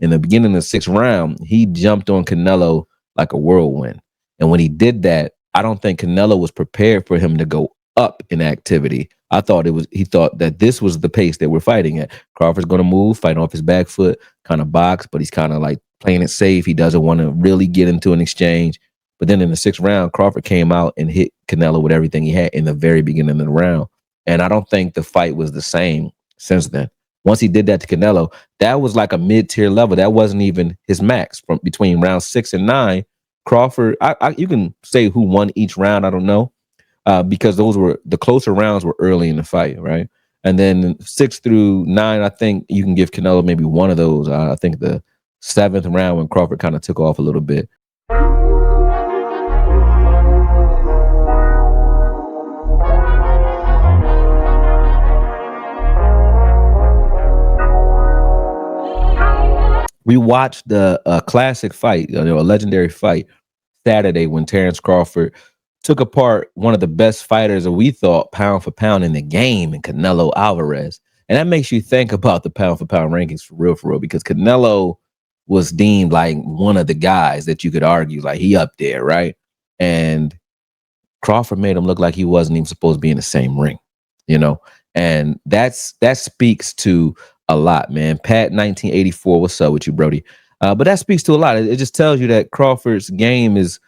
In the beginning of the sixth round, he jumped on Canelo like a whirlwind. And when he did that, I don't think Canelo was prepared for him to go up in activity. I thought he thought that this was the pace that we're fighting at. Crawford's going to move, fight off his back foot, kind of box, but he's kind of like playing it safe. He doesn't want to really get into an exchange. But then in the sixth round, Crawford came out and hit Canelo with everything he had in the very beginning of the round. And I don't think the fight was the same since then. Once he did that to Canelo, that was like a mid-tier level. That wasn't even his max. From between round 6 and 9, Crawford, you can say who won each round. I don't know, because those were the closer rounds were early in the fight, right? And then 6 through 9, I think you can give Canelo maybe one of those. I think the 7th round when Crawford kind of took off a little bit. We watched the classic fight, a legendary fight Saturday when Terence Crawford took apart one of the best fighters that we thought pound for pound in the game, in Canelo Alvarez. And that makes you think about the pound for pound rankings for real, because Canelo was deemed like one of the guys that you could argue like he up there, right? And Crawford made him look like he wasn't even supposed to be in the same ring, you know? And that speaks to a lot, man. Pat 1984, what's up with you, Brody? But that speaks to a lot. It just tells you that Crawford's game is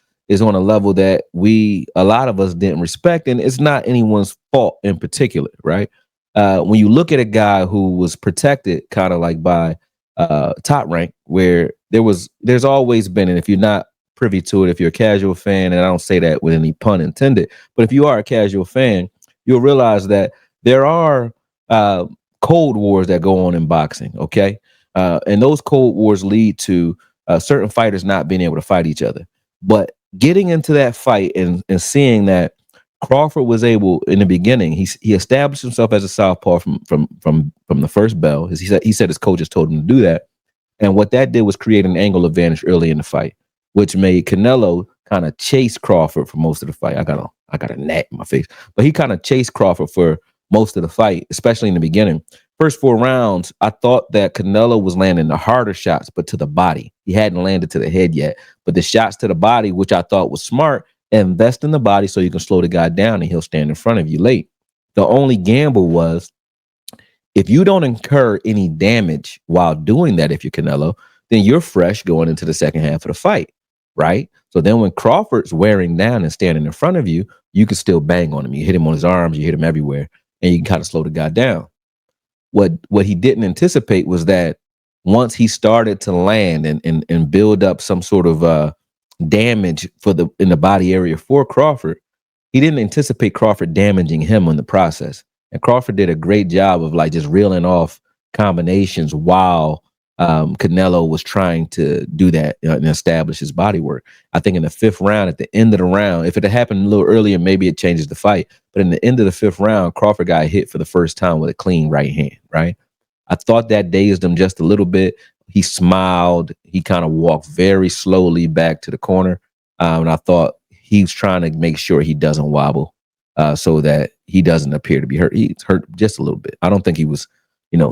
on a level that a lot of us didn't respect, and it's not anyone's fault in particular, right? When you look at a guy who was protected kind of like by Top Rank, where there's always been, and if you're not privy to it, if you're a casual fan, and I don't say that with any pun intended, but if you are a casual fan, you'll realize that there are cold wars that go on in boxing, okay? And those cold wars lead to certain fighters not being able to fight each other. But getting into that fight and seeing that Crawford was able in the beginning, he established himself as a southpaw from the first bell. He said his coaches told him to do that. And what that did was create an angle advantage early in the fight, which made Canelo kind of chase Crawford for most of the fight. I got a gnat in my face, but he kind of chased Crawford for most of the fight, especially in the beginning. First 4 rounds, I thought that Canelo was landing the harder shots, but to the body. He hadn't landed to the head yet. But the shots to the body, which I thought was smart, invest in the body so you can slow the guy down and he'll stand in front of you late. The only gamble was if you don't incur any damage while doing that, if you're Canelo, then you're fresh going into the second half of the fight, right? So then when Crawford's wearing down and standing in front of you, you can still bang on him. You hit him on his arms, you hit him everywhere, and you can kind of slow the guy down. What he didn't anticipate was that once he started to land and build up some sort of damage in the body area for Crawford, he didn't anticipate Crawford damaging him in the process. And Crawford did a great job of like just reeling off combinations while Canelo was trying to do that and establish his body work. I think in the 5th round, at the end of the round, if it had happened a little earlier, maybe it changes the fight. But in the end of the 5th round, Crawford got hit for the first time with a clean right hand, right? I thought that dazed him just a little bit. He smiled. He kind of walked very slowly back to the corner. And I thought he was trying to make sure he doesn't wobble so that he doesn't appear to be hurt. He's hurt just a little bit. I don't think he was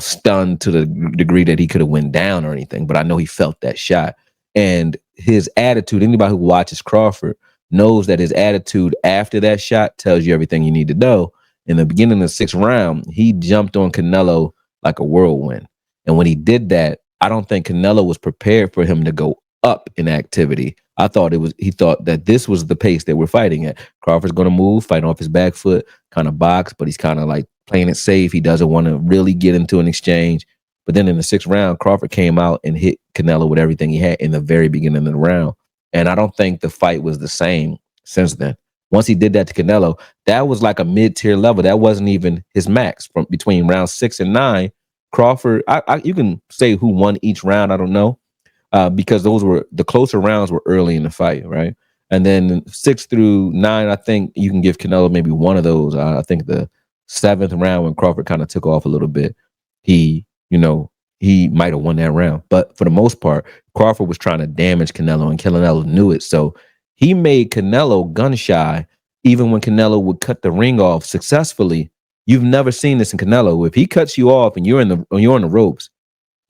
stunned to the degree that he could have went down or anything, but I know he felt that shot. And his attitude, anybody who watches Crawford knows that his attitude after that shot tells you everything you need to know. In the beginning of the 6th round, he jumped on Canelo like a whirlwind. And when he did that, I don't think Canelo was prepared for him to go up in activity. He thought that this was the pace that we're fighting at. Crawford's going to move, fight off his back foot, kind of box, but he's kind of like playing it safe. He doesn't want to really get into an exchange. But then in the 6th round, Crawford came out and hit Canelo with everything he had in the very beginning of the round. And I don't think the fight was the same since then. Once he did that to Canelo, that was like a mid-tier level. That wasn't even his max. From between round 6 and 9, Crawford, you can say who won each round. I don't know, because those were the closer rounds were early in the fight, right? And then 6 through 9, I think you can give Canelo maybe one of those. I think the 7th round when Crawford kind of took off a little bit, he might have won that round. But for the most part, Crawford was trying to damage Canelo, and Canelo knew it. So he made Canelo gun shy, even when Canelo would cut the ring off successfully. You've never seen this in Canelo. If he cuts you off and you're on the ropes,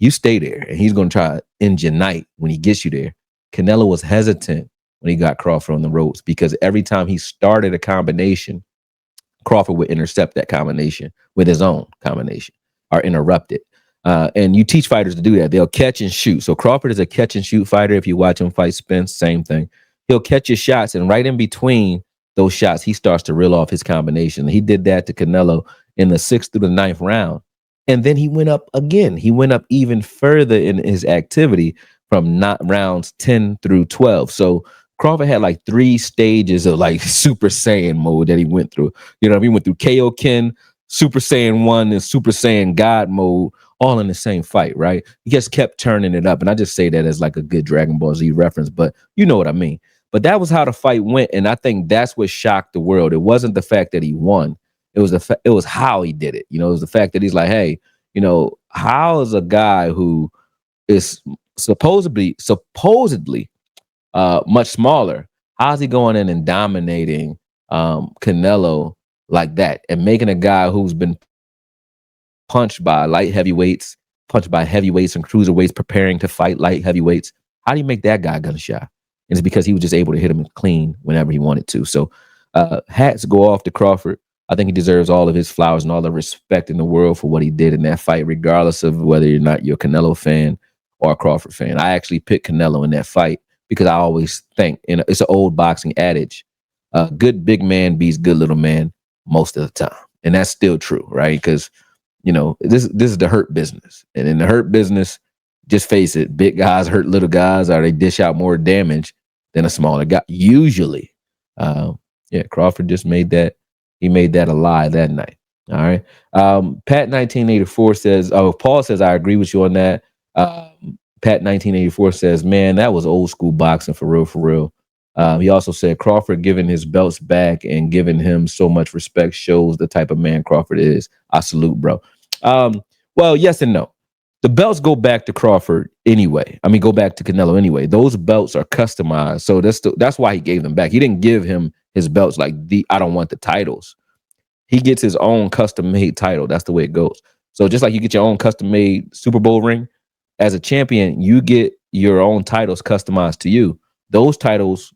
You stay there, and he's going to try to end your night when he gets you there. Canelo was hesitant when he got Crawford on the ropes because every time he started a combination, Crawford would intercept that combination with his own combination or interrupt it. And you teach fighters to do that. They'll catch and shoot. So Crawford is a catch and shoot fighter. If you watch him fight Spence, same thing. He'll catch his shots, and right in between those shots, he starts to reel off his combination. He did that to Canelo in the 6th through the 9th round. And then he went up again. He went up even further in his activity from not rounds 10 through 12. So Crawford had like 3 stages of like Super Saiyan mode that he went through. You know what I mean? He went through Kaioken, Super Saiyan 1, and Super Saiyan God mode, all in the same fight, right? He just kept turning it up. And I just say that as like a good Dragon Ball Z reference, but you know what I mean. But that was how the fight went. And I think that's what shocked the world. It wasn't the fact that he won. It was it was how he did it. You know, it was the fact that he's like, hey, you know, how is a guy who is supposedly much smaller, how's he going in and dominating Canelo like that and making a guy who's been punched by light heavyweights, punched by heavyweights and cruiserweights preparing to fight light heavyweights? How do you make that guy gun shy? And it's because he was just able to hit him clean whenever he wanted to. So hats go off to Crawford. I think he deserves all of his flowers and all the respect in the world for what he did in that fight, regardless of whether you're not your Canelo fan or a Crawford fan. I actually picked Canelo in that fight because I always think, you know, it's an old boxing adage, good big man beats good little man most of the time. And that's still true, right? Because, you know, this is the hurt business. And in the hurt business, just face it, big guys hurt little guys, or they dish out more damage than a smaller guy. Usually. Crawford just made that. He made that a lie that night. All right. Pat 1984 says, Paul says, I agree with you on that. Pat 1984 says, man, that was old school boxing for real, for real. He also said Crawford giving his belts back and giving him so much respect shows the type of man Crawford is. I salute, bro. Well, yes and no. The belts go back to Crawford anyway. I mean, go back to Canelo anyway. Those belts are customized. So that's why he gave them back. He didn't give him his belts like I don't want the titles. He gets his own custom-made title. That's the way it goes. So just like you get your own custom-made Super Bowl ring, as a champion, you get your own titles customized to you. Those belts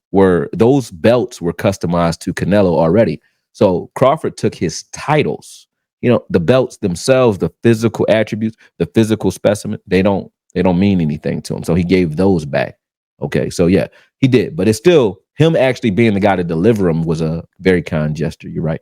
were customized to Canelo already. So Crawford took his titles, you know, the belts themselves, the physical attributes, the physical specimen, they don't mean anything to him. So he gave those back. Okay, so yeah, he did. But it's still him actually being the guy to deliver them was a very kind gesture. You're right.